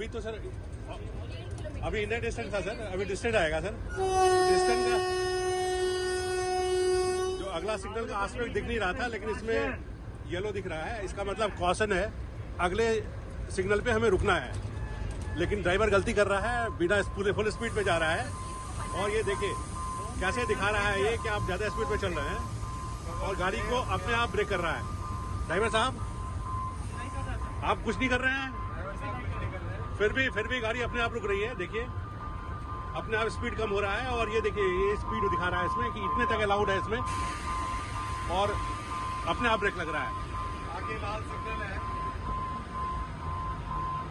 अभी तो सर अभी इंडिया डिस्टेंस था सर, अभी डिस्टेंस आएगा सर। डिस्टेंस का जो अगला सिग्नल का आस्पेक्ट दिख नहीं रहा था, लेकिन इसमें येलो दिख रहा है, इसका मतलब कॉशन है, अगले सिग्नल पे हमें रुकना है। लेकिन ड्राइवर गलती कर रहा है, बिना फुल स्पीड पे जा रहा है। और ये देखिए कैसे दिखा रहा है ये कि आप ज़्यादा स्पीड पे चल रहे हैं और गाड़ी को अपने आप ब्रेक कर रहा है। ड्राइवर साहब आप कुछ नहीं कर रहे हैं, फिर भी गाड़ी अपने आप रुक रही है। देखिए अपने आप स्पीड कम हो रहा है और ये देखिए ये स्पीड दिखा रहा है इसमें कि इतने तक अलाउड है इसमें, और अपने आप ब्रेक लग रहा है।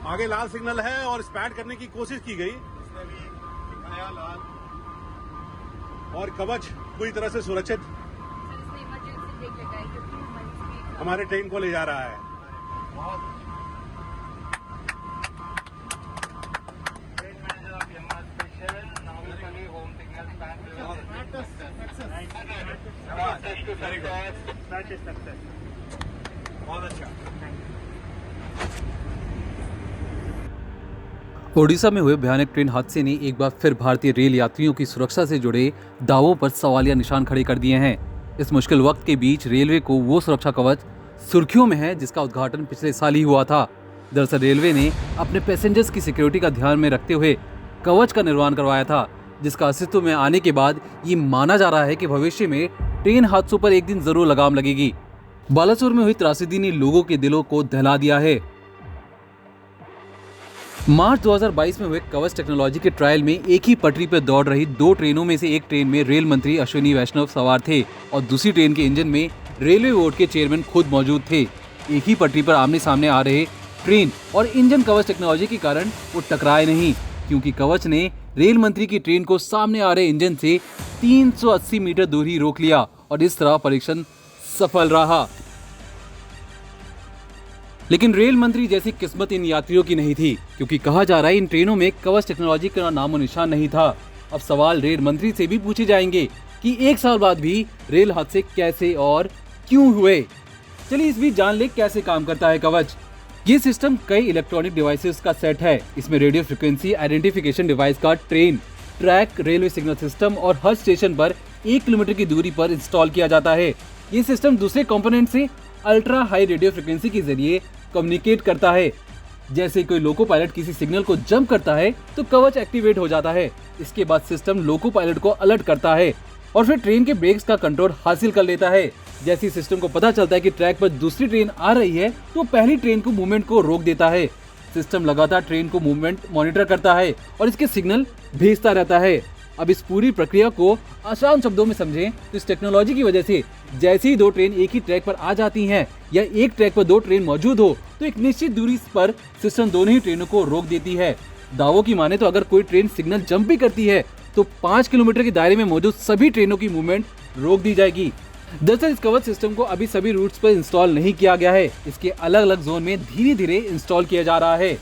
आगे लाल सिग्नल है और स्पैड करने की कोशिश की गई, लाल और कवच पूरी तरह से सुरक्षित हमारे ट्रेन को ले जा रहा है। बहुत अच्छा। ओडिशा में हुए भयानक ट्रेन हादसे ने एक बार फिर भारतीय रेल यात्रियों की सुरक्षा से जुड़े दावों पर सवालिया निशान खड़े कर दिए हैं। इस मुश्किल वक्त के बीच रेलवे को वो सुरक्षा कवच सुर्खियों में है जिसका उद्घाटन पिछले साल ही हुआ था। दरअसल रेलवे ने अपने पैसेंजर्स की सिक्योरिटी का ध्यान में रखते हुए कवच का निर्माण करवाया था, जिसका अस्तित्व में आने के बाद ये माना जा रहा है कि भविष्य में ट्रेन हादसों पर एक दिन जरूर लगाम लगेगी। बालासोर में हुई त्रासदी ने लोगों के दिलों को दहला दिया है। मार्च 2022 में हुए कवच टेक्नोलॉजी के ट्रायल में एक ही पटरी पर दौड़ रही दो ट्रेनों में से एक ट्रेन में रेल मंत्री अश्विनी वैष्णव सवार थे और दूसरी ट्रेन के इंजन में रेलवे बोर्ड के चेयरमैन खुद मौजूद थे। एक ही पटरी पर आमने सामने आ रहे ट्रेन और इंजन कवच टेक्नोलॉजी के कारण वो टकराए नहीं, क्योंकि कवच ने रेल मंत्री की ट्रेन को सामने आ रहे इंजन से 380 मीटर दूर ही रोक लिया और इस तरह परीक्षण सफल रहा। लेकिन रेल मंत्री जैसी किस्मत इन यात्रियों की नहीं थी, क्योंकि कहा जा रहा है इन ट्रेनों में कवच टेक्नोलॉजी का नामो निशान नहीं था। अब सवाल रेल मंत्री से भी पूछे जाएंगे कि एक साल बाद भी रेल हादसे कैसे और क्यों हुए। चलिए इस बीच जान ले कैसे काम करता है कवच। ये सिस्टम कई इलेक्ट्रॉनिक डिवाइसेस का सेट है। इसमें रेडियो फ्रिक्वेंसी आइडेंटिफिकेशन डिवाइस का train, track, railway signal system और हर स्टेशन पर 1 किलोमीटर की दूरी पर इंस्टॉल किया जाता है। ये सिस्टम दूसरे कंपोनेंट से अल्ट्रा हाई रेडियो फ्रिक्वेंसी के जरिए कम्युनिकेट करता है। जैसे कोई लोको पायलट किसी सिग्नल को जंप करता है तो कवच एक्टिवेट हो जाता है। इसके बाद सिस्टम लोको पायलट को अलर्ट करता है और फिर ट्रेन के ब्रेक्स का कंट्रोल हासिल कर लेता है। जैसे सिस्टम को पता चलता है कि ट्रैक पर दूसरी ट्रेन आ रही है तो पहली ट्रेन को मूवमेंट को रोक देता है। सिस्टम लगातार ट्रेन को मूवमेंट मॉनिटर करता है और इसके सिग्नल भेजता रहता है। अब इस पूरी प्रक्रिया को आसान शब्दों में समझें तो इस टेक्नोलॉजी की वजह से जैसे ही दो ट्रेन एक ही ट्रैक पर आ जाती हैं या एक ट्रैक पर दो ट्रेन मौजूद हो तो एक निश्चित दूरी पर सिस्टम दोनों ही ट्रेनों को रोक देती है। दावों की माने तो अगर कोई ट्रेन सिग्नल जंप भी करती है तो 5 किलोमीटर के दायरे में मौजूद सभी ट्रेनों की मूवमेंट रोक दी जाएगी। दरअसल इस कवच सिस्टम को अभी सभी रूट्स पर इंस्टॉल नहीं किया गया है। इसके अलग अलग जोन में धीरे धीरे इंस्टॉल किया जा रहा है।